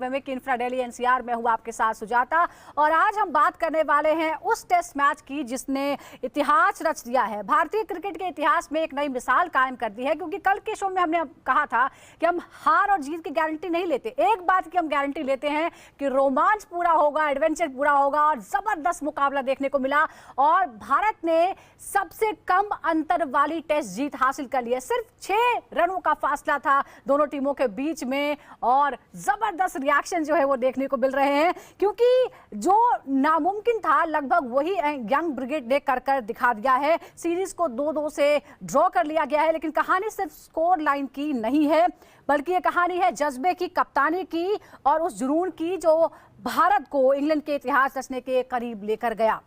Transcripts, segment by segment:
इंफ्राडेली NCR में हूँ आपके साथ सुजाता। और आज हम बात करने वाले हैं उस टेस्ट मैच की जिसने इतिहास रच दिया है, भारतीय क्रिकेट के इतिहास में एक नई मिसाल कायम कर दी है। क्योंकि कल के शो में हमने कहा था कि हम हार और जीत की गारंटी नहीं लेते, एक बात की हम गारंटी लेते हैं कि रोमांच पूरा होगा, एडवेंचर पूरा होगा और जबरदस्त मुकाबला देखने को मिला। और भारत ने सबसे कम अंतर वाली टेस्ट जीत हासिल कर ली है, सिर्फ 6 रनों का फासला था दोनों टीमों के बीच में। और जबरदस्त रिएक्शन जो है वो देखने को मिल रहे हैं, क्योंकि जो नामुमकिन था लगभग वही यंग ब्रिगेड ने कर दिखा दिया है। सीरीज को 2-2 से ड्रॉ कर लिया गया है, लेकिन कहानी सिर्फ स्कोर लाइन की नहीं है, बल्कि ये कहानी है जज्बे की, कप्तानी की और उस जुनून की जो भारत को इंग्लैंड के इतिहास रचने के करीब लेकर गया।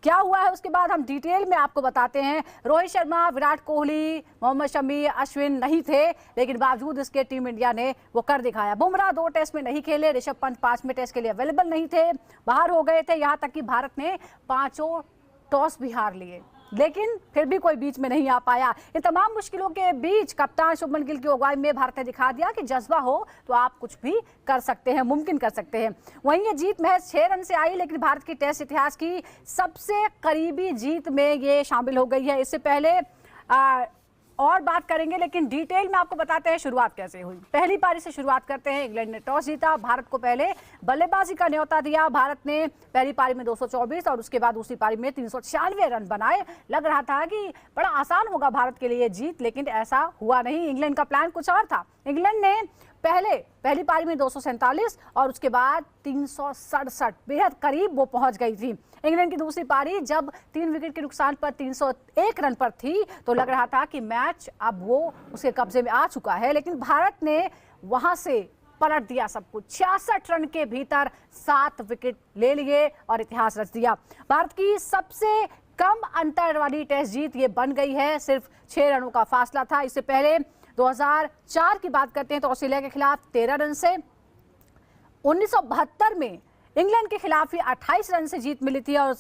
क्या हुआ है उसके बाद हम डिटेल में आपको बताते हैं। रोहित शर्मा, विराट कोहली, मोहम्मद शमी, अश्विन नहीं थे, लेकिन बावजूद इसके टीम इंडिया ने वो कर दिखाया। बुमराह 2 टेस्ट में नहीं खेले, ऋषभ पंत 5वें टेस्ट के लिए अवेलेबल नहीं थे, बाहर हो गए थे। यहां तक कि भारत ने 5 टॉस भी हार लिए, लेकिन फिर भी कोई बीच में नहीं आ पाया। इन तमाम मुश्किलों के बीच कप्तान शुभमन गिल की अगुवाई में भारत ने दिखा दिया कि जज्बा हो तो आप कुछ भी कर सकते हैं, मुमकिन कर सकते हैं। वहीं ये जीत महज 6 रन से आई, लेकिन भारत की टेस्ट इतिहास की सबसे करीबी जीत में ये शामिल हो गई है। इससे पहले और बात करेंगे, लेकिन डिटेल में आपको बताते हैं शुरुआत कैसे हुई। पहली पारी से शुरुआत करते हैं। इंग्लैंड ने टॉस जीता, भारत को पहले बल्लेबाजी का न्योता दिया। भारत ने पहली पारी में 224 और उसके बाद दूसरी पारी में 396 रन बनाए। लग रहा था कि बड़ा आसान होगा भारत के लिए जीत, लेकिन ऐसा हुआ नहीं। इंग्लैंड का प्लान कुछ और था। इंग्लैंड ने पहली पारी में 247 और उसके बाद 367, बेहद करीब वो पहुंच गई थी। इंग्लैंड की दूसरी पारी जब 3 विकेट के नुकसान पर 301 रन पर थी, तो लग रहा था कि मैच अब वो उसके कब्जे में आ चुका है, लेकिन भारत ने वहां से पलट दिया सब कुछ। 66 रन के भीतर 7 विकेट ले लिए और इतिहास रच दिया। भारत की सबसे कम अंतर वाली टेस्ट जीत ये बन गई है, सिर्फ 6 रनों का फासला था। इससे पहले 2004 की बात करते हैं तो ऑस्ट्रेलिया के खिलाफ 13 रन से, 1972 में इंग्लैंड के खिलाफ ही 28 रन से जीत मिली थी। और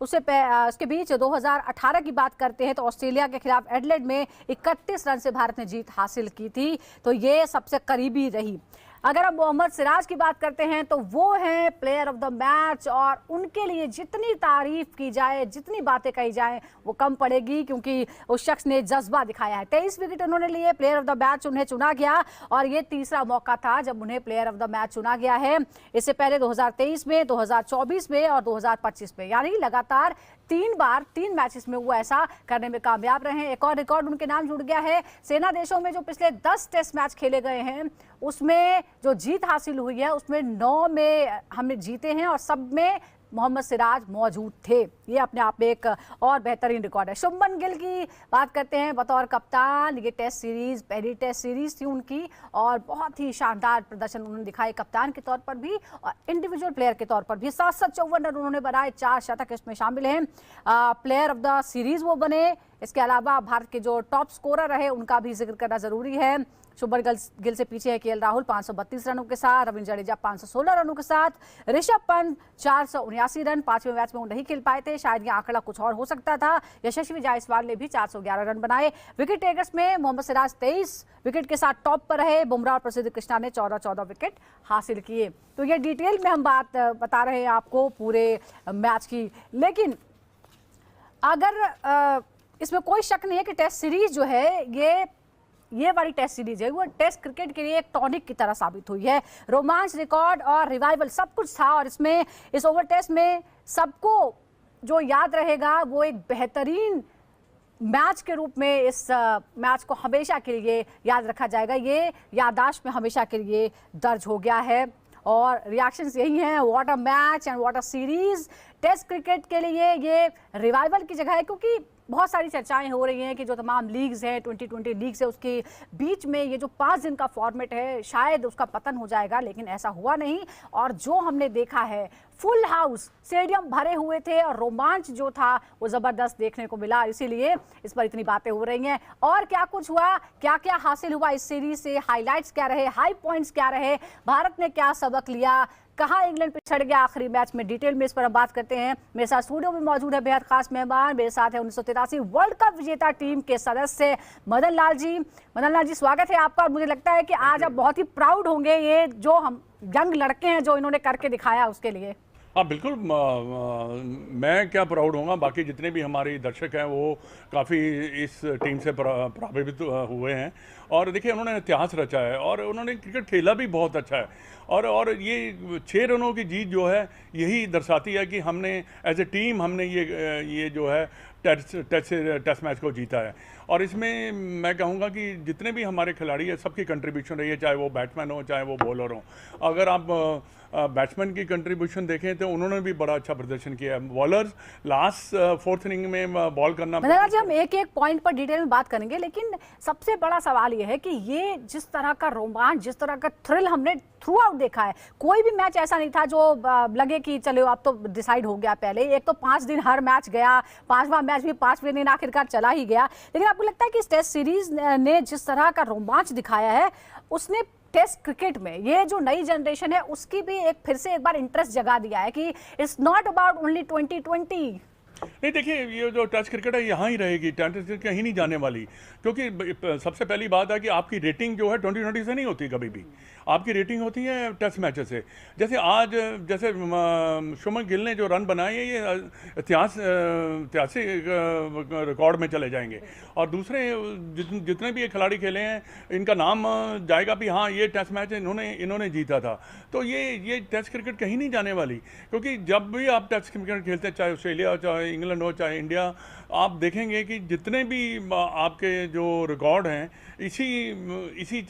उसके बीच 2018 की बात करते हैं तो ऑस्ट्रेलिया के खिलाफ एडलेड में 31 रन से भारत ने जीत हासिल की थी, तो ये सबसे करीबी रही। अगर हम मोहम्मद सिराज की बात करते हैं तो वो हैं प्लेयर ऑफ द मैच, और उनके लिए जितनी तारीफ की जाए, जितनी बातें कही जाए वो कम पड़ेगी, क्योंकि उस शख्स ने जज्बा दिखाया है। 23 विकेट उन्होंने लिए, प्लेयर ऑफ द मैच उन्हें चुना गया और ये तीसरा मौका था जब उन्हें प्लेयर ऑफ द मैच चुना गया है। इससे पहले 2023 में, 2024 में और 2025 में, यानी लगातार 3 बार 3 मैचेस में वो ऐसा करने में कामयाब रहे। एक और रिकॉर्ड उनके नाम जुड़ गया है। सेना देशों में जो पिछले 10 टेस्ट मैच खेले गए हैं उसमें जो जीत हासिल हुई है उसमें 9 में हमने जीते हैं और सब में मोहम्मद सिराज मौजूद थे। ये अपने आप में एक और बेहतरीन रिकॉर्ड है। शुभमन गिल की बात करते हैं बतौर कप्तान। ये टेस्ट सीरीज पहली टेस्ट सीरीज थी उनकी और बहुत ही शानदार प्रदर्शन उन्होंने दिखाए, कप्तान के तौर पर भी और इंडिविजुअल प्लेयर के तौर पर भी। 754 रन उन्होंने बनाए, 4 शतक इसमें शामिल हैं। प्लेयर ऑफ द सीरीज वो बने। इसके अलावा भारत के जो टॉप स्कोरर रहे उनका भी जिक्र करना जरूरी है। शुभमन गिल से पीछे है केएल राहुल 532 रनों के साथ, रविंद्र जडेजा 516 रनों के साथ, ऋषभ पंत 479 रन। 5वें मैच में वो नहीं खेल पाए थे, शायद ये आंकड़ा कुछ और हो सकता था। यशस्वी जायसवाल ने भी 411 रन बनाए। विकेट टेकर्स में मोहम्मद सिराज 23 विकेट के साथ टॉप पर रहे। बुमराह और प्रसिद्ध कृष्णा ने 14-14 विकेट हासिल किए। तो ये डिटेल में हम बात बता रहे हैं आपको पूरे मैच की। लेकिन अगर इसमें कोई शक नहीं है कि टेस्ट सीरीज जो है ये वाली टेस्ट सीरीज है वो टेस्ट क्रिकेट के लिए एक टॉनिक की तरह साबित हुई है। रोमांच, रिकॉर्ड और रिवाइवल सब कुछ था, और इसमें इस ओवर टेस्ट में सबको जो याद रहेगा वो एक बेहतरीन मैच के रूप में इस मैच को हमेशा के लिए याद रखा जाएगा। ये याददाश्त में हमेशा के लिए दर्ज हो गया है और रिएक्शंस यही हैं, what a match and what a series. Test cricket के लिए ये रिवाइवल की जगह है, क्योंकि बहुत सारी चर्चाएं हो रही हैं कि जो तमाम लीग्स हैं, 2020 लीग्स है, उसके बीच में ये जो 5 दिन का फॉर्मेट है शायद उसका पतन हो जाएगा, लेकिन ऐसा हुआ नहीं। और जो हमने देखा है, फुल हाउस, स्टेडियम भरे हुए थे और रोमांच जो था वो जबरदस्त देखने को मिला, इसीलिए इस पर इतनी बातें हो रही हैं। और क्या कुछ हुआ, क्या क्या हासिल हुआ इस सीरीज से, हाईलाइट्स क्या रहे, हाई पॉइंट्स क्या रहे, भारत ने क्या सबक लिया, कहाँ इंग्लैंड पिछड़ गया आखिरी मैच में, डिटेल में इस पर हम बात करते हैं। मेरे साथ स्टूडियो में मौजूद है बेहद खास मेहमान, मेरे साथ है 1983 वर्ल्ड कप विजेता टीम के सदस्य मदन लाल जी। मदन लाल जी, स्वागत है आपका। और मुझे लगता है कि आज आप बहुत ही प्राउड होंगे, ये जो हम यंग लड़के हैं जो इन्होंने करके दिखाया उसके लिए। हाँ बिल्कुल, मैं क्या प्राउड होऊंगा, बाकी जितने भी हमारे दर्शक हैं वो काफ़ी इस टीम से प्रभावित हुए हैं। और देखिए उन्होंने इतिहास रचा है और उन्होंने क्रिकेट खेला भी बहुत अच्छा है। और ये 6 रनों की जीत जो है यही दर्शाती है कि हमने एज ए टीम हमने ये जो है टेस्ट मैच को जीता है। और इसमें मैं कहूँगा कि जितने भी हमारे खिलाड़ी हैं सबकी कंट्रीब्यूशन रही है, चाहे वो बैट्समैन हो चाहे वो बॉलर हो। अगर आप बैट्समैन की कंट्रीब्यूशन देखें तो उन्होंने भी बड़ा अच्छा प्रदर्शन किया है। बॉलर्स लास्ट 4th इनिंग में बॉल करना। जी हम एक एक पॉइंट पर डिटेल में बात करेंगे, लेकिन सबसे बड़ा सवाल ये है कि ये जिस तरह का रोमांच, जिस तरह का थ्रिल हमने थ्रू आउट देखा है, कोई भी मैच ऐसा नहीं था जो लगे कि चलो अब तो डिसाइड हो गया। पहले एक तो 5 दिन हर मैच गया, 5वां मैच भी 5वें दिन आखिरकार चला ही गया। लेकिन आपको लगता है कि इस टेस्ट सीरीज ने जिस तरह का रोमांच दिखाया है उसने टेस्ट क्रिकेट में ये जो नई जनरेशन है उसकी भी फिर से एक बार इंटरेस्ट जगा दिया है कि इट्स नॉट अबाउट ओनली 2020। नहीं देखिए, ये जो टेस्ट क्रिकेट है यहाँ ही रहेगी, टेस्ट क्रिकेट कहीं नहीं जाने वाली। क्योंकि सबसे पहली बात है कि आपकी रेटिंग जो है 2020 से नहीं होती कभी भी, आपकी रेटिंग होती है टेस्ट मैचेस से। जैसे आज शुभमन गिल ने जो रन बनाए हैं ये ऐतिहासिक रिकॉर्ड में चले जाएंगे। और दूसरे जितने भी ये खिलाड़ी खेले हैं इनका नाम जाएगा भी, हाँ ये टेस्ट मैच इन्होंने जीता था। तो ये टेस्ट क्रिकेट कहीं नहीं जाने वाली, क्योंकि जब भी आप टेस्ट क्रिकेट खेलते हैं, चाहे ऑस्ट्रेलिया हो चाहे इंग्लैंड हो चाहे इंडिया, आप देखेंगे कि जितने भी आपके जो रिकॉर्ड हैं इसी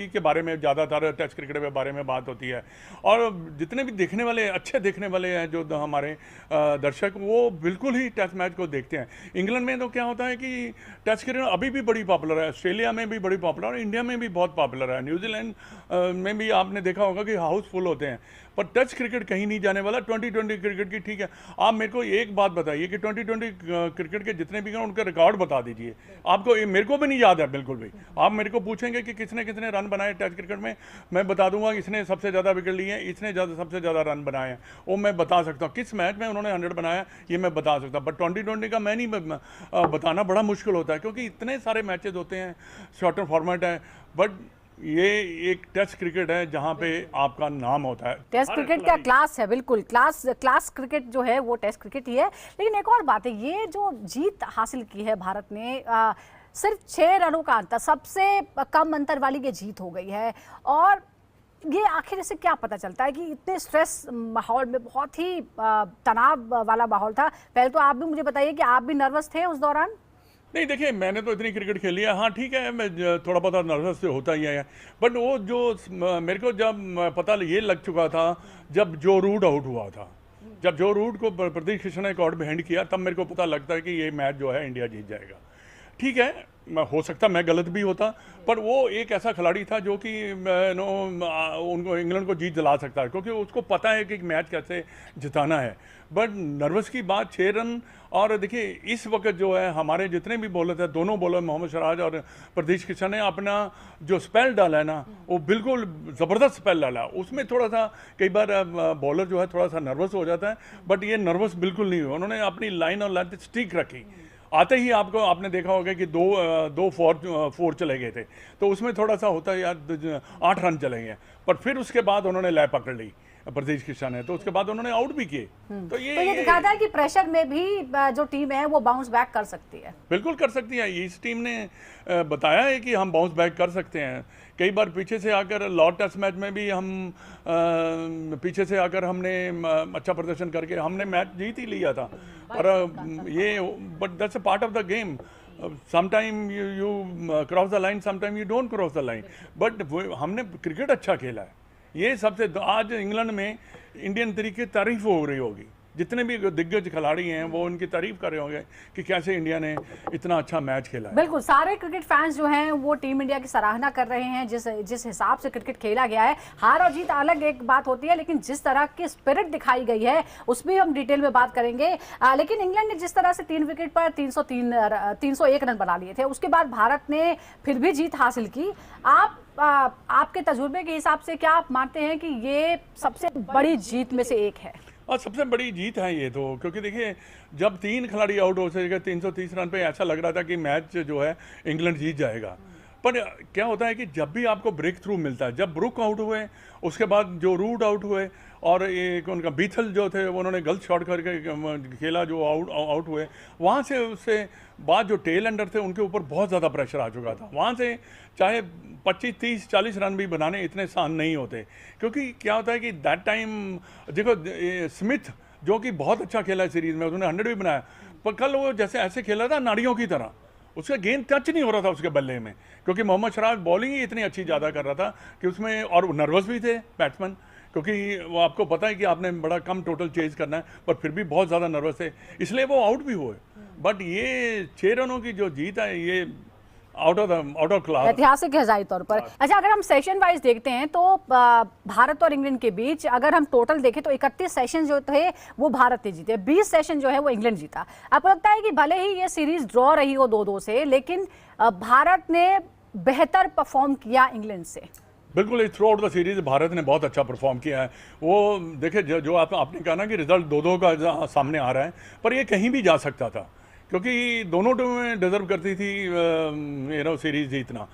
के बारे में ज़्यादातर टेस्ट क्रिकेट के बारे में बात होती है। और जितने भी देखने वाले अच्छे देखने वाले हैं जो हमारे दर्शक, वो बिल्कुल ही टेस्ट मैच को देखते हैं। इंग्लैंड में तो क्या होता है कि टेस्ट क्रिकेट अभी भी बड़ी पॉपुलर है, ऑस्ट्रेलिया में भी बड़ी पॉपुलर है, इंडिया में भी बहुत पॉपुलर है, न्यूजीलैंड में भी आपने देखा होगा कि हाउसफुल होते हैं। पर टेस्ट क्रिकेट कहीं नहीं जाने वाला। 2020 क्रिकेट की ठीक है, आप मेरे को एक बात बताइए कि 2020 क्रिकेट के जितने भी हैं उनके रिकॉर्ड बता दीजिए। आपको मेरे को भी नहीं याद है बिल्कुल भी। आप मेरे को पूछेंगे कि किसने कितने रन बनाए टेस्ट क्रिकेट में, मैं बता दूंगा इसने सबसे ज़्यादा विकेट लिए हैं, इसने सबसे ज़्यादा रन बनाए हैं, वो मैं बता सकता हूँ। किस मैच में उन्होंने 100 बनाया ये मैं बता सकता हूँ। बट 2020 का मैं नहीं बताना, बड़ा मुश्किल होता है क्योंकि इतने सारे मैचेज होते हैं, शॉर्टर फॉर्मेट है। बट ये एक टेस्ट क्रिकेट है जहां पे आपका नाम होता है। टेस्ट क्रिकेट का क्लास है, बिल्कुल क्लास क्रिकेट जो है वो टेस्ट क्रिकेट ही है। लेकिन एक और बात है, ये जो जीत हासिल की है भारत ने, सिर्फ 6 रनों का अंतर, सबसे कम अंतर वाली ये जीत हो गई है। और ये आखिर इससे क्या पता चलता है कि इतने स्ट्रेस माहौल में, बहुत ही तनाव वाला माहौल था। पहले तो आप भी मुझे बताइए कि आप भी नर्वस थे उस दौरान? नहीं देखिए, मैंने तो इतनी क्रिकेट खेली है, हाँ ठीक है मैं थोड़ा बहुत नर्वस से होता ही है। बट वो जो मेरे को जब पता ये लग चुका था जब जो रूट आउट हुआ था, जब जो रूट को प्रदीप कृष्ण ने कॉर्ड में हैंड किया, तब मेरे को पता लगता है कि ये मैच जो है इंडिया जीत जाएगा। ठीक है, हो सकता मैं गलत भी होता, पर वो एक ऐसा खिलाड़ी था जो कि उनको इंग्लैंड को जीत दिला सकता है, क्योंकि उसको पता है कि मैच कैसे जिताना है। बट नर्वस की बात, 6 रन। और देखिए इस वक्त जो है हमारे जितने भी बॉलर थे, दोनों बॉलर मोहम्मद सिराज और प्रदीप कृष्ण ने अपना जो स्पेल डाला है ना, वो बिल्कुल ज़बरदस्त स्पेल डाला। उसमें थोड़ा सा कई बार बॉलर जो है थोड़ा सा नर्वस हो जाता है, बट ये नर्वस बिल्कुल नहीं हुआ। उन्होंने अपनी लाइन और लेंथ स्टिक रखी। आते ही आपने देखा होगा कि दो फोर चले गए थे, तो उसमें थोड़ा सा होता है यार 8 रन चले गए, पर फिर उसके बाद उन्होंने लय पकड़ ली प्रदीप कृष्ण ने, तो उसके बाद उन्होंने आउट भी किए। तो ये दिखाता है कि प्रेशर में भी जो टीम है वो बाउंस बैक कर सकती है। बिल्कुल कर सकती है। इस टीम ने बताया है कि हम बाउंस बैक कर सकते हैं। कई बार पीछे से आकर लॉर्ड टेस्ट मैच में भी हम पीछे से आकर हमने अच्छा प्रदर्शन करके हमने मैच जीत ही लिया था। पर ये but that's a part of the game. Sometime you cross the line, sometime you don't cross the line. But हमने क्रिकेट अच्छा खेला है। ये सबसे आज इंग्लैंड में इंडियन तरीके तारीफ हो रही होगी, जितने भी दिग्गज खिलाड़ी हैं वो उनकी तारीफ कर रहे होंगे कि कैसे इंडिया ने इतना अच्छा मैच खेला है। बिल्कुल, सारे क्रिकेट फैंस जो हैं वो टीम इंडिया की सराहना कर रहे हैं जिस हिसाब से क्रिकेट खेला गया है। हार और जीत अलग एक बात होती है, लेकिन जिस तरह की स्पिरिट दिखाई गई है उस पर हम डिटेल में बात करेंगे। लेकिन इंग्लैंड ने जिस तरह से 3 विकेट पर 301 रन बना लिए थे, उसके बाद भारत ने फिर भी जीत हासिल की। आपके तजुर्बे के हिसाब से क्या आप मानते हैं कि ये सबसे बड़ी जीत में से एक है? और सबसे बड़ी जीत है ये तो, क्योंकि देखिए जब 3 खिलाड़ी आउट हो सके 330 रन पे ऐसा लग रहा था कि मैच जो है इंग्लैंड जीत जाएगा। पर क्या होता है कि जब भी आपको ब्रेक थ्रू मिलता है, जब ब्रुक आउट हुए, उसके बाद जो रूड आउट हुए, और एक उनका बीथल जो थे उन्होंने गलत शॉट करके खेला, जो आउट हुए, वहाँ से उससे बाद जो टेल एंडर थे उनके ऊपर बहुत ज़्यादा प्रेशर आ चुका था। वहाँ से चाहे 25, 30, 40 रन भी बनाने इतने आसान नहीं होते, क्योंकि क्या होता है कि दैट टाइम देखो स्मिथ जो कि बहुत अच्छा खेला है सीरीज़ में, उन्होंने 100 भी बनाया, पर कल वो जैसे ऐसे खेला था नाड़ियों की तरह, उसका गेंद टच नहीं हो रहा था उसके बल्ले में, क्योंकि मोहम्मद सिराज बॉलिंग ही इतनी अच्छी ज़्यादा कर रहा था कि उसमें, और नर्वस भी थे बैट्समैन, क्योंकि वो आपको पता है कि आपने बड़ा कम टोटल चेज करना है, पर फिर भी बहुत ज़्यादा नर्वस थे, इसलिए वो आउट भी हुए। बट ये 6 रनों की जो जीत है, ये आउट ऑफ क्लास, ऐतिहासिक है जाहिर तौर पर। अच्छा, अगर हम सेशन वाइज देखते हैं तो भारत और इंग्लैंड के बीच अगर हम टोटल देखें तो 31 सेशन जो थे वो भारत ने जीते, 20 सेशन जो है वो इंग्लैंड जीता। आपको लगता है कि भले ही ये सीरीज ड्रॉ रही हो 2-2 से, लेकिन भारत ने बेहतर परफॉर्म किया इंग्लैंड से? बिल्कुल, through out the series Bharat ने बहुत अच्छा परफॉर्म किया है। वो देखिए, जो आपने कहा ना कि रिजल्ट 2-2 का सामने आ रहा है, पर ये कहीं भी जा सकता था, क्योंकि दोनों टीमें डिजर्व करती थी सीरीज जीतना।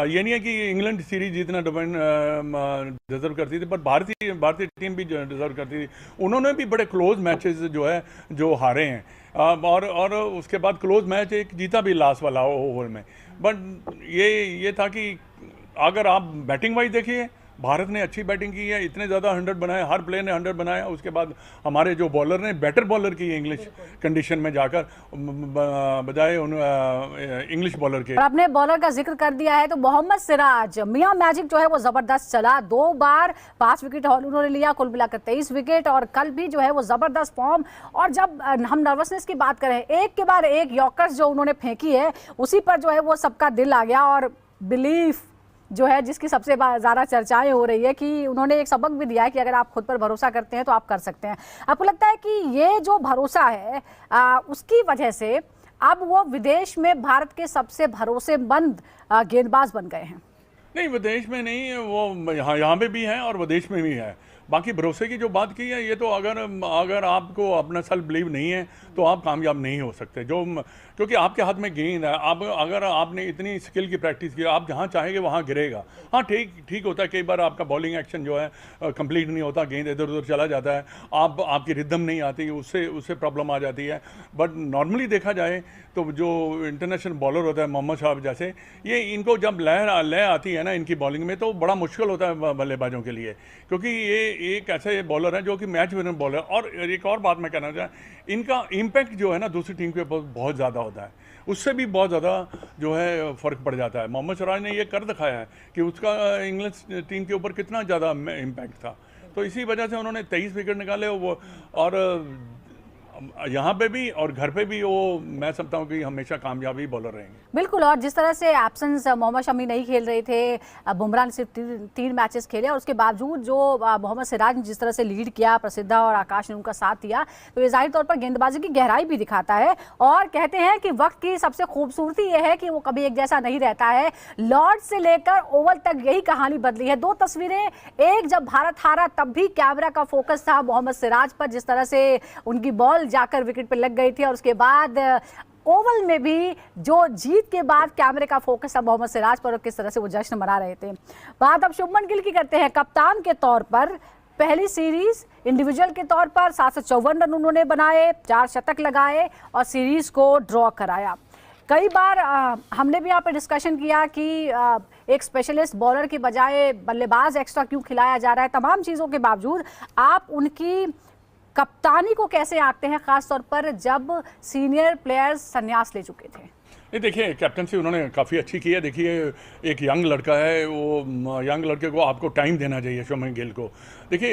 ये नहीं है कि इंग्लैंड सीरीज जीतना डिजर्व करती थी, पर भारतीय टीम भी डिजर्व करती थी। उन्होंने भी बड़े क्लोज मैचेस जो हारे हैं, और उसके बाद क्लोज मैच एक जीता भी लास्ट वाला ओवर में। बट ये था कि अगर आप बैटिंग वाइज देखिए, भारत ने अच्छी बैटिंग की है, इतने ज़्यादा 100 बनाए, हर प्लेयर ने 100 बनाया। उसके बाद हमारे जो बॉलर ने बेटर बॉलर की इंग्लिश कंडीशन में जाकर, बजाय उन इंग्लिश बॉलर के। आपने बॉलर का जिक्र कर दिया है तो मोहम्मद सिराज, मियां मैजिक जो है वो जबरदस्त चला, 2 बार 5 विकेट उन्होंने लिया, कुल मिलाकर 23 विकेट, और कल भी जो है वो जबरदस्त फॉर्म। और जब हम नर्वसनेस की बात करें, एक के बाद एक यॉर्कर्स जो उन्होंने फेंकी है, उसी पर जो है वो सबका दिल आ गया। और बिलीफ जो है, जिसकी सबसे ज़्यादा चर्चाएं हो रही है, कि उन्होंने एक सबक भी दिया है कि अगर आप खुद पर भरोसा करते हैं तो आप कर सकते हैं। आपको लगता है कि ये जो भरोसा है उसकी वजह से अब वो विदेश में भारत के सबसे भरोसेमंद गेंदबाज बन गए हैं? नहीं, विदेश में नहीं, वो यहाँ पे भी है और विदेश में भी है। बाकी भरोसे की जो बात की है, ये तो अगर आपको अपना सेल्फ बिलीव नहीं है तो आप कामयाब नहीं हो सकते। क्योंकि आपके हाथ में गेंद है, अगर आपने इतनी स्किल की प्रैक्टिस की, आप जहाँ चाहेंगे वहाँ गिरेगा। हाँ, ठीक होता है, कई बार आपका बॉलिंग एक्शन जो है कंप्लीट नहीं होता, गेंद इधर उधर चला जाता है, आपकी रिदम नहीं आती, उससे प्रॉब्लम आ जाती है। बट नॉर्मली देखा जाए तो जो इंटरनेशनल बॉलर होता है, मोहम्मद साहब जैसे, ये इनको जब लय आती है ना इनकी बॉलिंग में, तो बड़ा मुश्किल होता है बल्लेबाजों के लिए, क्योंकि ये एक ऐसे बॉलर हैं जो कि मैच विनर बॉलर। और एक और बात मैं कहना चाहूँ, इनका इम्पैक्ट जो है ना दूसरी टीम के ऊपर बहुत ज़्यादा होता है, उससे भी बहुत ज़्यादा जो है फ़र्क पड़ जाता है। मोहम्मद सिराज ने ये कर दिखाया है कि उसका इंग्लैंड टीम के ऊपर कितना ज़्यादा इम्पैक्ट था, तो इसी वजह से उन्होंने 23 विकेट निकाले। वो और यहाँ पे भी और घर पे भी वो, मैं समझता हूँ कि हमेशा कामयाबी बॉलर रहेंगे। बिल्कुल, और जिस तरह से एब्सेंस मोहम्मद शमी नहीं खेल रहे थे, बुमराह ने सिर्फ 3 मैचेस खेले, और उसके बावजूद जो मोहम्मद सिराज ने जिस तरह से लीड किया, प्रसिद्धा और आकाश ने उनका साथ दिया, तो ये जाहिर तौर पर गेंदबाजी की गहराई भी दिखाता है। और कहते हैं कि वक्त की सबसे खूबसूरती ये है कि वो कभी एक जैसा नहीं रहता है। लॉर्ड्स से लेकर ओवल तक यही कहानी बदली है। 2 तस्वीरें, एक जब भारत हारा तब भी कैमरा का फोकस था मोहम्मद सिराज पर, जिस तरह से उनकी बॉल जाकर विकेट पे लग गई थी, और उसके बाद ओवल में भी जो जीत के बाद कैमरे का फोकस था मोहम्मद सिराज पर, और किस तरह से वो जश्न मना रहे थे। बात अब शुभमन गिल की करते हैं। कप्तान के तौर पर पहली सीरीज इंडिविजुअल के तौर पर 754 रन उन्होंने बनाए, 4 शतक लगाए और सीरीज को ड्रॉ कराया। कई बार हमने भी यहाँ पे डिस्कशन किया कि एक स्पेशलिस्ट बॉलर की बजाय बल्लेबाज एक्स्ट्रा क्यों खिलाया जा रहा है। तमाम चीज़ों के बावजूद आप उनकी कप्तानी को कैसे आंकते हैं, खास तौर पर जब सीनियर प्लेयर्स संन्यास ले चुके थे? नहीं, देखिए, कैप्टनसी उन्होंने काफ़ी अच्छी की है। देखिए, एक यंग लड़का है, वो यंग लड़के को आपको टाइम देना चाहिए। शुभमन गिल को देखिए,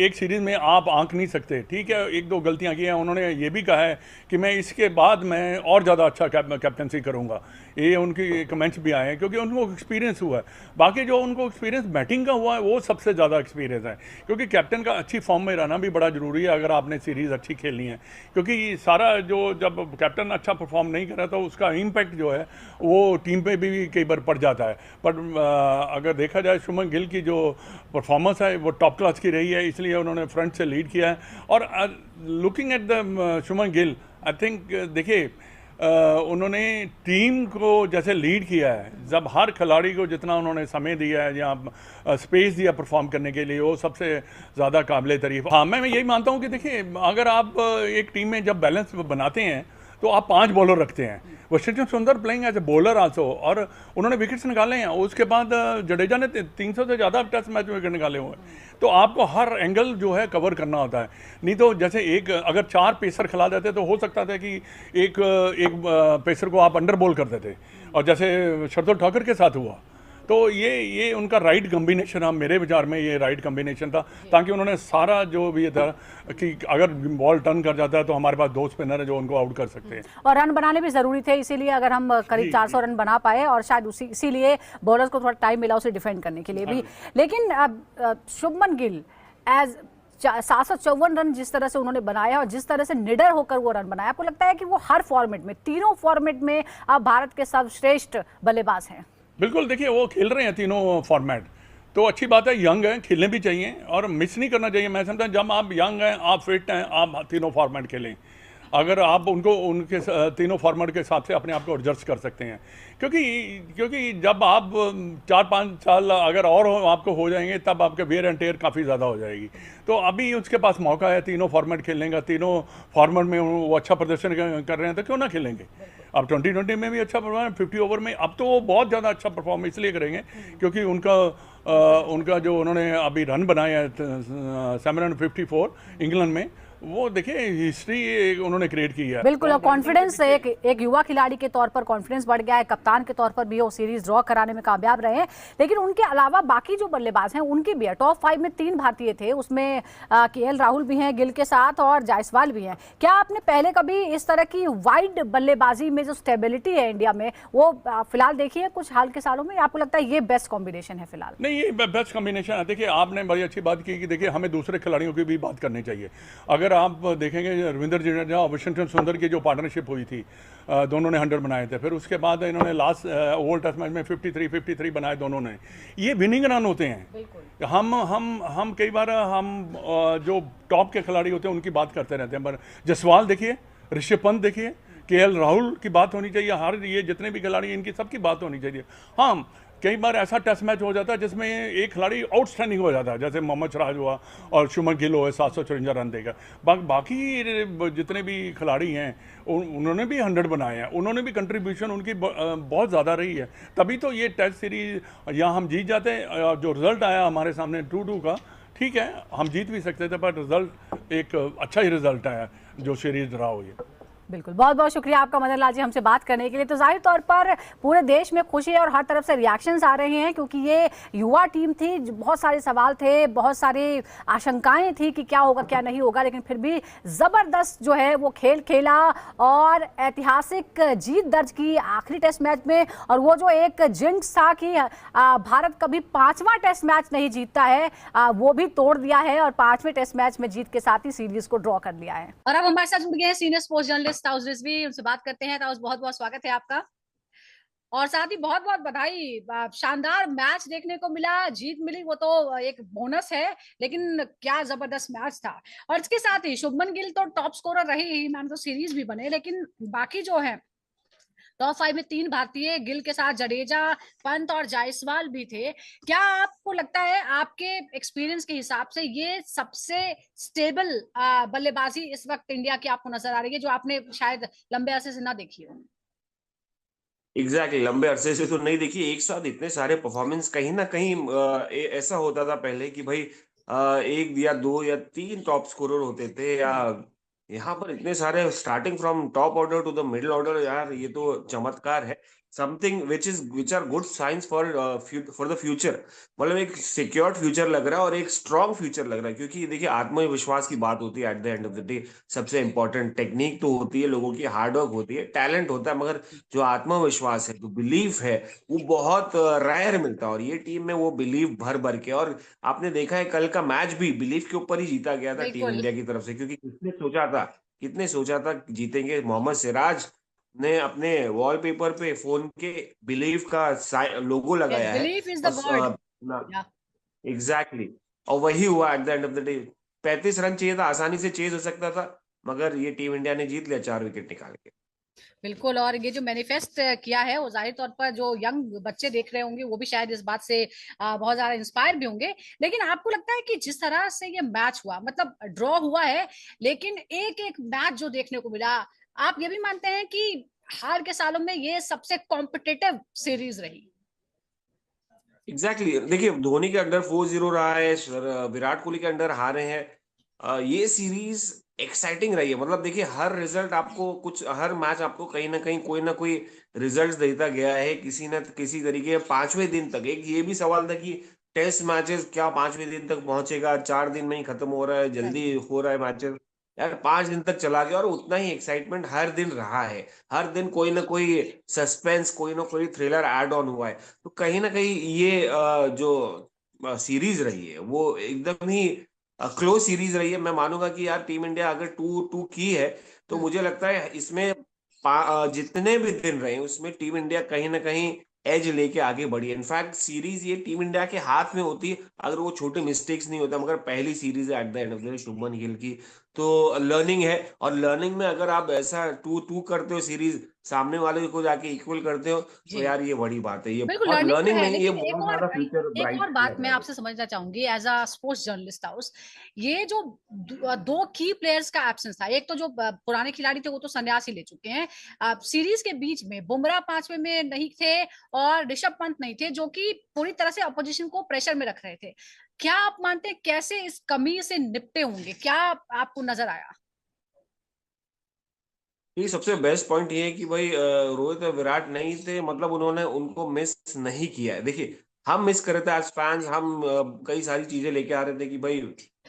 एक सीरीज़ में आप आंक नहीं सकते, ठीक है, 1-2 गलतियां की हैं। उन्होंने ये भी कहा है कि मैं इसके बाद मैं और ज़्यादा अच्छा कैप्टनसी करूंगा। ये उनकी कमेंट्स भी आए हैं, क्योंकि उनको एक्सपीरियंस हुआ है। बाकी जो उनको एक्सपीरियंस बैटिंग का हुआ है, वो सबसे ज़्यादा एक्सपीरियंस है, क्योंकि कैप्टन का अच्छी फॉर्म में रहना भी बड़ा ज़रूरी है अगर आपने सीरीज़ अच्छी खेलनी है। क्योंकि सारा जब कैप्टन अच्छा परफॉर्म नहीं कर रहा, तो उसका इम्पैक्ट जो है वो टीम पे भी कई बार पड़ जाता है। पर अगर देखा जाए, शुभमन गिल की जो परफॉर्मेंस है वो टॉप क्लास की रही है, इसलिए उन्होंने फ्रंट से लीड किया है। और looking at the Shubman Gill, I think, देखिए, उन्होंने टीम को जैसे लीड किया है, जब हर खिलाड़ी को जितना उन्होंने समय दिया है या स्पेस दिया परफॉर्म करने के लिए, वो सबसे ज़्यादा काबिल तारीफ। हाँ, मैं यही मानता हूँ कि देखिए, अगर आप एक टीम में जब बैलेंस बनाते हैं तो आप 5 बॉलर रखते हैं। Washington Sundar playing as a bowler also, और उन्होंने विकेट्स निकाले हैं। उसके बाद जडेजा ने 300 से ज़्यादा टेस्ट मैच में विकेट निकाले हुए हैं। तो आपको हर एंगल जो है कवर करना होता है। नहीं तो जैसे एक अगर 4 पेसर खिला देते तो हो सकता था कि एक पेसर को आप अंडर बॉल कर देते, और जैसे शार्दुल ठाकुर के साथ हुआ। तो ये उनका राइट कॉम्बिनेशन, हम मेरे विचार में ये राइट कॉम्बिनेशन था, ताकि उन्होंने सारा जो भी था कि अगर बॉल टर्न कर जाता है तो हमारे पास 2 स्पिनर है जो उनको आउट कर सकते हैं। और रन बनाने भी जरूरी थे, इसीलिए अगर हम करीब 400 रन बना पाए, और शायद इसीलिए बॉलर्स को थोड़ा टाइम मिला उसे डिफेंड करने के लिए भी। लेकिन शुभमन गिल एज 754 रन जिस तरह से उन्होंने बनाया और जिस तरह से निडर होकर वो रन बनाया, आपको लगता है कि वो हर फॉर्मेट में, तीनों फॉर्मेट में अब भारत के सर्वश्रेष्ठ बल्लेबाज हैं? बिल्कुल, देखिए वो खेल रहे हैं तीनों फॉर्मेट, तो अच्छी बात है। यंग हैं, खेलने भी चाहिए और मिस नहीं करना चाहिए। मैं समझता हूँ जब आप यंग हैं, आप फिट हैं, आप तीनों फॉर्मेट खेलें। अगर आप उनको उनके तीनों फॉर्मेट के हिसाब से अपने आप को एडजस्ट कर सकते हैं, क्योंकि जब आप 4-5 साल अगर और आपको हो जाएंगे, तब आपके वेयर एंड टेयर काफ़ी ज़्यादा हो जाएगी। तो अभी उसके पास मौका है, तीनों फॉर्मेट खेलने का। तीनों फॉर्मेट में वो अच्छा प्रदर्शन कर रहे हैं, तो क्यों ना खेलेंगे। अब 2020 में भी अच्छा परफॉर्म, 50 ओवर में अब तो वो बहुत ज़्यादा अच्छा परफॉर्म इसलिए करेंगे क्योंकि उनका जो उन्होंने अभी रन बनाए हैं 754 इंग्लैंड में, वो देखिए हिस्ट्री उन्होंने क्रिएट की है। बिल्कुल, और कॉन्फिडेंस एक युवा खिलाड़ी के तौर पर कॉन्फिडेंस बढ़ गया है। कप्तान के तौर पर भी वो सीरीज ड्रॉ कराने में कामयाब रहे हैं। लेकिन उनके अलावा बाकी जो बल्लेबाज हैं उनकी भी है। टॉप 5 में 3 भारतीय थे, उसमें केएल राहुल भी हैं गिल के साथ, और जायसवाल भी हैं। क्या आपने पहले कभी इस तरह की वाइड बल्लेबाजी में जो स्टेबिलिटी है इंडिया में, वो फिलहाल देखी है कुछ हाल के सालों में? आपको लगता है ये बेस्ट कॉम्बिनेशन है फिलहाल? नहीं, ये बेस्ट कॉम्बिनेशन है। देखिए, आपने बड़ी अच्छी बात की कि देखिए हमें दूसरे खिलाड़ियों की भी बात करनी चाहिए। अगर आप देखेंगे रविंद्र जडेजा और वाशिंगटन सुंदर की जो पार्टनरशिप हुई थी, दोनों ने 100 बनाए थे। फिर उसके बाद इन्होंने लास्ट ओवल टेस्ट मैच में 53 बनाए दोनों ने। ये विनिंग रन होते हैं। हम कई बार जो टॉप के खिलाड़ी होते हैं उनकी बात करते रहते हैं, पर जसवाल देखिए, ऋषभ पंत देखिए, केएल राहुल की बात होनी चाहिए। हर ये जितने भी खिलाड़ी इनकी सबकी बात होनी चाहिए। हाँ, कई बार ऐसा टेस्ट मैच हो जाता है जिसमें एक खिलाड़ी आउटस्टैंडिंग हो जाता है, जैसे मोहम्मद सिराज हुआ और शुभमन गिल हुआ 754 रन देकर। बाकी जितने भी खिलाड़ी हैं उन्होंने भी 100 बनाए हैं। उन्होंने भी कंट्रीब्यूशन उनकी बहुत ज़्यादा रही है, तभी तो ये टेस्ट सीरीज यहाँ हम जीत जाते हैं। जो रिजल्ट आया हमारे सामने 2-2 का, ठीक है हम जीत भी सकते थे, पर रिजल्ट एक अच्छा ही रिजल्ट आया जो सीरीज रहा हुई है। बिल्कुल, बहुत बहुत शुक्रिया आपका मदन लाल जी हमसे बात करने के लिए। तो जाहिर तौर पर पूरे देश में खुशी है और हर तरफ से रिएक्शंस आ रहे हैं, क्योंकि ये युवा टीम थी, बहुत सारे सवाल थे, बहुत सारी आशंकाएं थी कि क्या होगा क्या नहीं होगा, लेकिन फिर भी ज़बरदस्त जो है वो खेल खेला और ऐतिहासिक जीत दर्ज की आखिरी टेस्ट मैच में। और वो जो एक जिंक्स था कि भारत कभी 5वां टेस्ट मैच नहीं जीतता है, वो भी तोड़ दिया है और 5वें टेस्ट मैच में जीत के साथ ही सीरीज को ड्रॉ कर लिया है। और अब हमारे साथ जुड़ गए हैं senior sports journalist taus Rizvi, उनसे बात करते हैं। ताउस, बहुत बहुत स्वागत है आपका, और साथ ही बहुत बहुत बधाई। शानदार मैच देखने को मिला, जीत मिली वो तो एक बोनस है, लेकिन क्या जबरदस्त मैच था। और इसके साथ ही शुभमन गिल तो टॉप स्कोरर रही ही, मैन तो सीरीज भी बने, लेकिन बाकी जो है टॉप 5 में 3 भारतीय, गिल के साथ जडेजा, पंत और जायसवाल भी थे। क्या आपको लगता है, आपके एक्सपीरियंस के हिसाब से, ये सबसे स्टेबल बल्लेबाजी इस वक्त इंडिया की आपको नजर आ रही है, जो आपने शायद लंबे अरसे से ना देखी हो? एग्जैक्टली लंबे अरसे से तो नहीं देखी। एक साथ इतने सारे परफॉर्मेंस, कहीं ना कहीं ऐसा होता था पहले कि भाई एक या 2 या 3 टॉप स्कोरर होते थे, या यहाँ पर इतने सारे starting from top order to the middle order. यार ये तो चमत्कार है, something which are good science for the future. मतलब एक सिक्योर्ड फ्यूचर लग रहा है और एक स्ट्रॉन्ग फ्यूचर लग रहा है, क्योंकि देखिए आत्मविश्वास की बात होती है eight the end of the day. सबसे इंपॉर्टेंट टेक्निक तो होती है, लोगों की हार्डवर्क होती है, टैलेंट होता है, मगर जो आत्मविश्वास है, जो बिलीफ है, वो बहुत रेयर मिलता है। और ये टीम में वो बिलीफ भर भर के, और आपने देखा है कल का मैच भी बिलीफ के ऊपर ही जीता गया था टीम इंडिया की तरफ से। क्योंकि कितने सोचा था जीतेंगे। मोहम्मद सिराज ने अपने वॉलपेपर पे फोन के बिलीव का लोगो लगाया है। Belief is the word. Exactly, और वही हुआ eight the end of the day. 35 run चाहिए था, आसानी से चेज हो सकता था, मगर ये टीम इंडिया ने जीत लिया 4 विकेट निकाल के। बिल्कुल। और ये जो मैनिफेस्ट किया है वो जाहिर तौर पर जो यंग बच्चे देख रहे होंगे वो भी शायद इस बात से बहुत ज्यादा इंस्पायर भी होंगे। लेकिन आपको लगता है कि जिस तरह से ये मैच हुआ, मतलब ड्रॉ हुआ है, लेकिन एक एक मैच जो देखने को मिला, आप ये भी मानते हैं कि हाल के सालों में ये सबसे कॉम्पिटिटिव सीरीज रही? एग्जैक्टली देखिए धोनी के अंडर 4-0 रहा है, विराट कोहली के अंडर हारे हैं। ये सीरीज एक्साइटिंग रही है। मतलब देखिए हर रिजल्ट आपको कुछ, हर मैच आपको कहीं ना कोई रिजल्ट देता गया है किसी न किसी तरीके। 5वें दिन तक एक ये भी सवाल था कि टेस्ट मैचेस क्या 5वें दिन तक पहुंचेगा, 4 दिन में ही खत्म हो रहा है, जल्दी हो रहा है मैचेस। यार 5 दिन तक चला गया और उतना ही एक्साइटमेंट हर दिन रहा है। हर दिन कोई ना कोई सस्पेंस, कोई ना कोई थ्रिलर ऐड ऑन हुआ है। तो कहीं ना कहीं ये जो सीरीज रही है वो एकदम ही क्लोज सीरीज रही है। मैं मानूंगा कि यार टीम इंडिया अगर 2-2 की है तो हम्म। मुझे लगता है इसमें जितने भी दिन रहे उसमें टीम इंडिया कहीं ना कहीं एज लेके आगे बढ़ी है। इनफैक्ट सीरीज ये टीम इंडिया के हाथ में होती अगर वो छोटे मिस्टेक्स नहीं होता। मगर पहली सीरीज है eight the end of the day Shubman Gill की, तो लर्निंग है। और लर्निंग में अगर आप ऐसा 2-2 करते हो सीरीज, सामने वाले को जाके इक्वल करते हो, तो जी, यार ये बड़ी बात है। ये बिल्कुल बहुत लर्निंग तो लर्निंग है। नहीं, ये लेकिन बहुत ज्यादा फ्यूचर एक और ब्राइट बात लग मैं रहा है। आपसे समझना चाहूंगी as a sports journalist house, ये जो दो की प्लेयर्स का एब्सेंस था, एक तो जो पुराने खिलाड़ी थे वो तो संन्यास ही ले चुके हैं। सीरीज के बीच में बुमराह 5वें में नहीं थे और ऋषभ पंत नहीं थे, जो कि पूरी तरह से अपोजिशन को प्रेशर में रख रहे थे। क्या आप मानते हैं कैसे इस कमी से निपटे होंगे? क्या आपको नजर आया? ये सबसे बेस्ट पॉइंट ये है कि भाई रोहित और विराट नहीं थे, मतलब उन्होंने उनको मिस नहीं किया है। देखिए हम मिस कर रहे थे एज फैंस। हम कई सारी चीजें लेके आ रहे थे कि भाई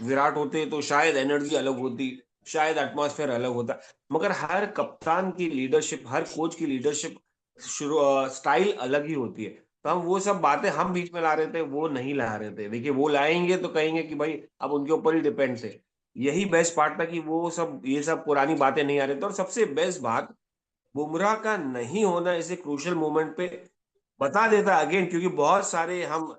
विराट होते तो शायद एनर्जी अलग होती, शायद एटमॉस्फेयर अलग होता। मगर हर कप्तान की लीडरशिप, हर कोच की लीडरशिप शुरू स्टाइल अलग ही होती है। तो हम वो सब बातें हम बीच में ला रहे थे, वो नहीं ला रहे थे। देखिए वो लाएंगे तो कहेंगे कि भाई अब उनके ऊपर ही डिपेंड थे। यही बेस्ट पार्ट था कि वो सब, ये सब पुरानी बातें नहीं आ रही थी। और सबसे बेस्ट बात, बुमराह का नहीं होना इसे क्रूशियल मोमेंट पे बता देता अगेन। क्योंकि बहुत सारे हम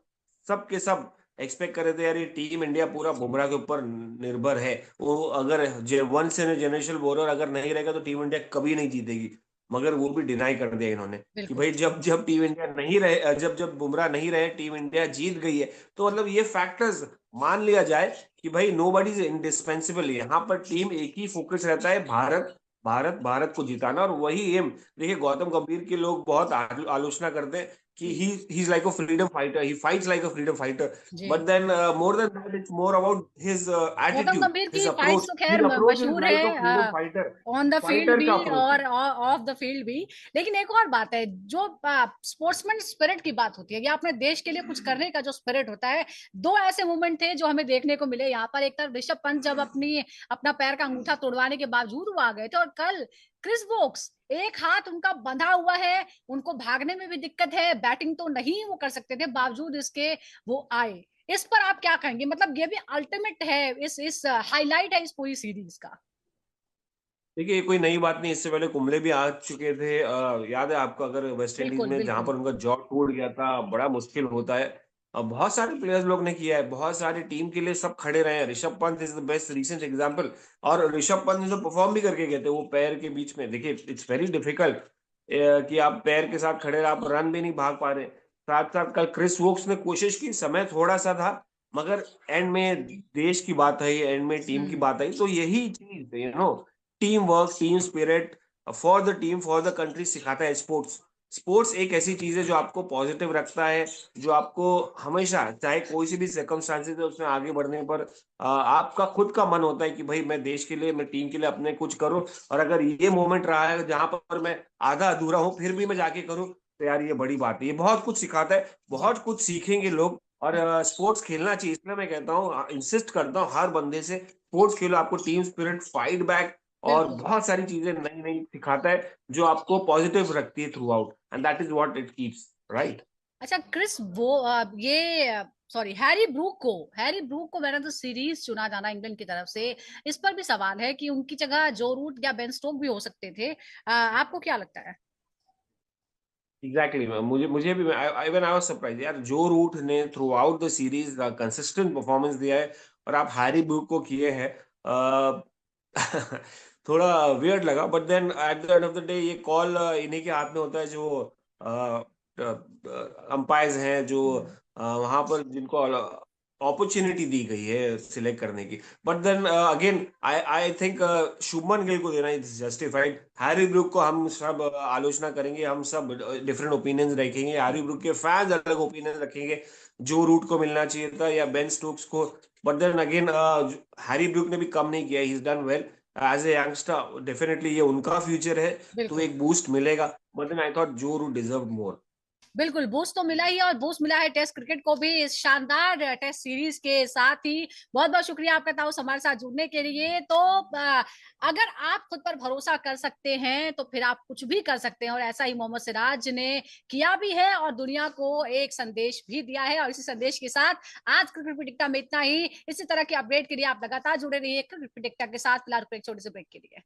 सब के सब एक्सपेक्ट कर रहे थे यार ये टीम इंडिया पूरा बुमराह के ऊपर निर्भर है। वो अगर वन से जनरेशन बॉलर अगर नहीं रहेगा तो टीम इंडिया कभी नहीं जीतेगी। मगर वो भी डिनाई कर दिया इन्होंने कि बिल्कुल। भाई जब जब टीम इंडिया नहीं रहे, जब जब बुमराह नहीं रहे टीम इंडिया जीत गई है। तो मतलब ये फैक्टर्स मान लिया जाए कि भाई नो बडी इज इंडिस्पेंसिबल। यहाँ पर टीम एक ही फोकस रहता है, भारत भारत भारत को जिताना, और वही एम। देखिए गौतम गंभीर के लोग बहुत आलोचना करते हैं कि he is like a freedom fighter, he fights like a freedom fighter. But ji. Then more than that it's more about his Gautam attitude, Gambhir his की फाइट्स अप्रोच। तो खैर हिज अप्रोच इज मशहूर लाइक अ फ्रीडम है, fighter. On the field fighter भी का approach है। और of the field भी। लेकिन एक और बात है, जो स्पोर्ट्समैन स्पिरिट की बात होती है या अपने देश के लिए कुछ करने का जो स्पिरिट होता है, दो ऐसे मोमेंट थे जो हमें देखने को मिले यहाँ पर। एक तरफ ऋषभ पंत जब अपना पैर का अंगूठा तोड़वाने के बावजूद वो आ गए थे, और कल क्रिस वोक्स, एक हाथ उनका बंधा हुआ है, उनको भागने में भी दिक्कत है, बैटिंग तो नहीं वो कर सकते थे, बावजूद इसके वो आए। इस पर आप क्या कहेंगे? मतलब ये भी अल्टीमेट है, इस हाईलाइट है इस पूरी सीरीज का। देखिए ये कोई नई बात नहीं, इससे पहले कुंबले भी आ चुके थे। याद है आपको अगर वेस्ट इंडीज बिल्कुल में जहां बिल्कुल। पर उनका जॉ टूट गया था, बड़ा मुश्किल होता है। बहुत सारे प्लेयर्स लोग ने किया है, बहुत सारी टीम के लिए सब खड़े रहे हैं। Rishabh Pant is the best recent example. और ऋषभ पंत ने तो परफॉर्म भी करके गए थे वो पैर के बीच में। देखिए इट्स वेरी डिफिकल्ट कि आप पैर के साथ खड़े रहे, आप रन भी नहीं भाग पा रहे। साथ साथ कल क्रिस वोक्स ने कोशिश की, समय थोड़ा सा था, मगर एंड में देश की बात आई, एंड में टीम की हम्म। बात आई। तो यही चीज team work, team spirit for the team, for the country सिखाता है स्पोर्ट्स। स्पोर्ट्स एक ऐसी चीज है जो आपको पॉजिटिव रखता है, जो आपको हमेशा चाहे कोई सी भी सर्कमस्टांसेस है उसमें आगे बढ़ने पर आपका खुद का मन होता है कि भाई मैं देश के लिए, मैं टीम के लिए अपने कुछ करूं। और अगर ये मोमेंट रहा है जहां पर मैं आधा अधूरा हूं फिर भी मैं जाके करूं, तो यार ये बड़ी बात है। ये बहुत कुछ सिखाता है, जी। बहुत कुछ सीखेंगे लोग। और हम्म। स्पोर्ट्स खेलना चाहिए, इसलिए मैं कहता हूँ, इंसिस्ट करता हूँ हर बंदे से, स्पोर्ट्स खेलो। आपको टीम स्पिरिट, फाइट बैक और बिल्कुल। बहुत सारी चीजें नई नई सिखाता है जो आपको पॉजिटिव रखती है through out, and that is what it keeps right. अच्छा, क्रिस वो ये सॉरी, हैरी ब्रूक को मैंने तो सीरीज चुना जाना इंग्लैंड की तरफ से। इस पर भी सवाल है कि उनकी जगह जो रूट या बेन स्टोक भी हो सकते थे। आपको क्या लगता है? एग्जैक्टली मुझे मुझे भी, इवन आई वाज सरप्राइज यार। जो रूट ने through out the series consistent performance दिया है, और आप हैरी ब्रूक को किए हैं। थोड़ा वियर्ड लगा, but then at the end of the day ये कॉल इन्हीं के हाथ में होता है, जो अंपायर्स हैं, जो वहां पर जिनको अपॉर्चुनिटी दी गई है सिलेक्ट करने की। But then again I I think Shubman Gill को देना इज जस्टिफाइड। हैरी ब्रूक को हम सब आलोचना करेंगे, हम सब डिफरेंट ओपिनियंस रखेंगे, हैरी ब्रूक के फैंस अलग ओपिनियन रखेंगे, जो रूट को मिलना चाहिए था या बेन स्टोक्स को। But then again Harry Brook ने भी कम नहीं किया, he is done well as a youngster. Definitely ये उनका फ्यूचर है, तो बिल्कुल एक बूस्ट मिलेगा। But then I thought Joe Root deserve more. बिल्कुल, बूस्ट तो मिला ही है, और बूस्ट मिला है टेस्ट क्रिकेट को भी इस शानदार टेस्ट सीरीज के साथ ही। बहुत बहुत शुक्रिया आपका ताऊस हमारे साथ जुड़ने के लिए। तो अगर आप खुद पर भरोसा कर सकते हैं तो फिर आप कुछ भी कर सकते हैं, और ऐसा ही मोहम्मद सिराज ने किया भी है और दुनिया को एक संदेश भी दिया है। और इसी संदेश के साथ आज क्रिकेट पिटिक्टा में इतना ही। इसी तरह की अपडेट के लिए आप लगातार जुड़े रहिए क्रिकेट पिटिक्टा के साथ। फिलहाल एक छोटे से ब्रेक के लिए।